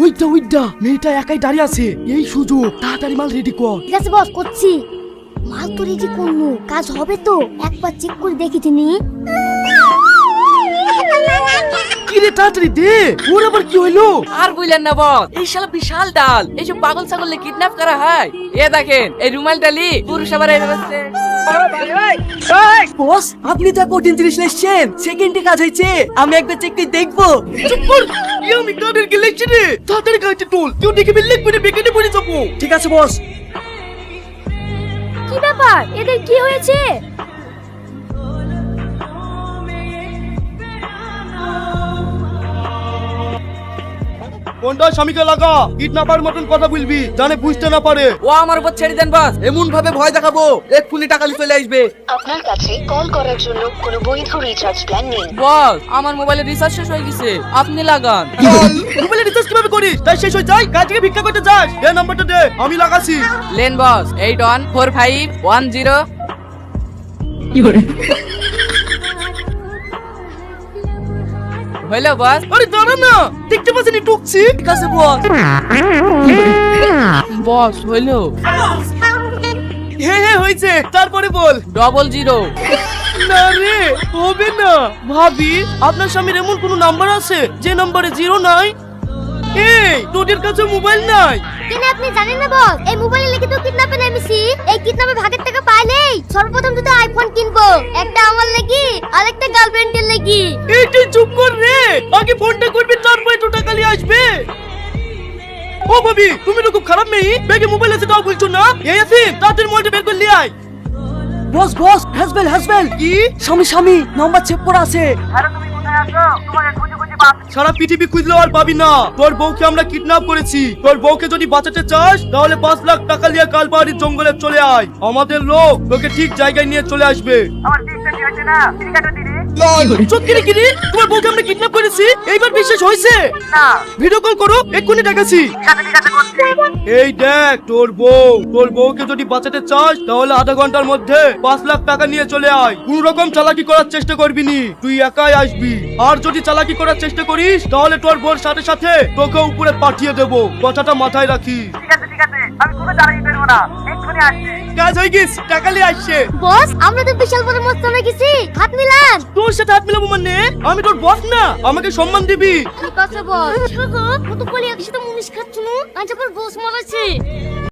ওইটা মেয়েটা একাই দাঁড়িয়ে আছে, এই সুযোগ, তাড়াতাড়ি মাল রেডি কর। ঠিক আছে বস, করছি। মাল তো রেডি করবো, কাজ হবে তো একবার চেক করে দেখি তিনি। কি রে, তাড়াতাড়ি দে, ওর আবার কি হইলো? আর বললেন না বস, এই শালা বিশাল ডাল, এইসব পাগল ছাগলে কিডন্যাপ করা হয়। এ দেখেন এই রুমাল ডালি পুরুষ আবার এই ব্যবস্থা। বস, আপনি তো কঠিন 30 এসেছেন, সেকেন্ডে কাজ হয়েছে, আমি একবার চেক করে দেখবো। চুপ কর, এই আমি কাদের কে লেখছি রে, তাড়াতাড়ি কাজটা তোল, কেউ দেখে বিল লিখবে না, বেকারে পড়ে যাবো। ঠিক আছে বস। কি ব্যাপার, এদের কি হয়েছে? কোনটা স্বামীকে লাগা, কিডন্যাপার মতন কথা বলবি, জানে বুঝতে না পারে। ও আমার উপর ছেড়ে দেন বস, এমন ভাবে ভয় দেখাবো এক্ষুনি টাকা নিয়ে চলে আসবে। আপনার কাছে কল করার জন্য কোনো বৈধ রিচার্জ প্ল্যান নেই। বস আমার মোবাইলে রিচার্জ শেষ হয়ে গেছে, আপনি লাগান। মোবাইলে রিচার্জ কিভাবে করিস? তাই শেষ হয়ে যায়, কাজ থেকে ভিক্ষা করতে যাস? দে নাম্বারটা দে, আমি লাগাছি। লেন বস 814510। Hello boss. আরে দাঁড়া না, দেখতে পাচ্ছি নি টুকছি। ঠিক আছে বস। বস হইলো হ্যাঁ হয়েছে, তারপরে বল। 00। না রে, হবে না। ভাবি, আপনার স্বামীর এমন কোনো নাম্বার আছে যে নাম্বারে 0 নাই? এই তোদের কাছে মোবাইল নাই? কেন আপনি জানেন না বস, এই মোবাইলে লিখে তো কিডন্যাপে নেমেছি। এই কিডন্যাপে ভাগের টাকা পাইলেই সর্বপ্রথম দুটো আইফোন কিনবো, একটা আমার লাগি আর একটা গার্লফ্রেন্ডের লাগি। এই তুই চুপ কর রে, আগে ফোনটা করবি তারপরে তো টাকা নিয়ে আসবে। ও ভাবি, তুমি তো খুব খারাপ মেয়ে, ব্যাগে মোবাইল আছে তাও বলছো না। এই আসিন, তাড়াতাড়ি মোবাইলটা বের করে নিয়ে আয়। বস হাসবেল কি? স্বামী নাম্বার চেক করা আছে। সারা পৃথিবী খুঁজলেও আর পাবি না। তোর বউকে আমরা কিডন্যাপ করেছি। তোর বউকে যদি বাঁচাতে চাস তাহলে 5 লাখ টাকা নিয়ে কালবাড়ির জঙ্গলে চলে আয়, আমাদের লোক তোকে ঠিক জায়গায় নিয়ে চলে আসবে। সত্যি নাকি রে? তোমার বউকে আমরা কিডন্যাপ করেছি, এইবার বিশ্বাস হয়েছে? ভিডিও কল করো, এক্ষুনি দেখাচ্ছি। এই দেখ তোর বউকে যদি বাঁচাতে চাস তাহলে আধা ঘন্টার মধ্যে 5 লাখ টাকা নিয়ে চলে আয়। কোন রকম চালাকি করার চেষ্টা করবি নি, তুই একাই আসবি। আর যদি চালাকি করার চেষ্টা করিস তাহলে তোর বউর সাথে সাথে তোকে উপরে পাঠিয়ে দেবো, কথাটা মাথায় রাখিস। কাজ হয়ে গেছে, টাকা নিয়ে আসছে। বস, আমরা তো বিশাল বড় মস্ত হয়ে গেছি, হাত মিলান। তোর সাথে হাত মিলাবো মানে? আমি তোর বস না, আমাকে সম্মান দিবি। ঠিক আছে বস। শুধু কত বলি একসাথে মুনিশ খাচ্ছ না, আজ আবার বস মারাছে।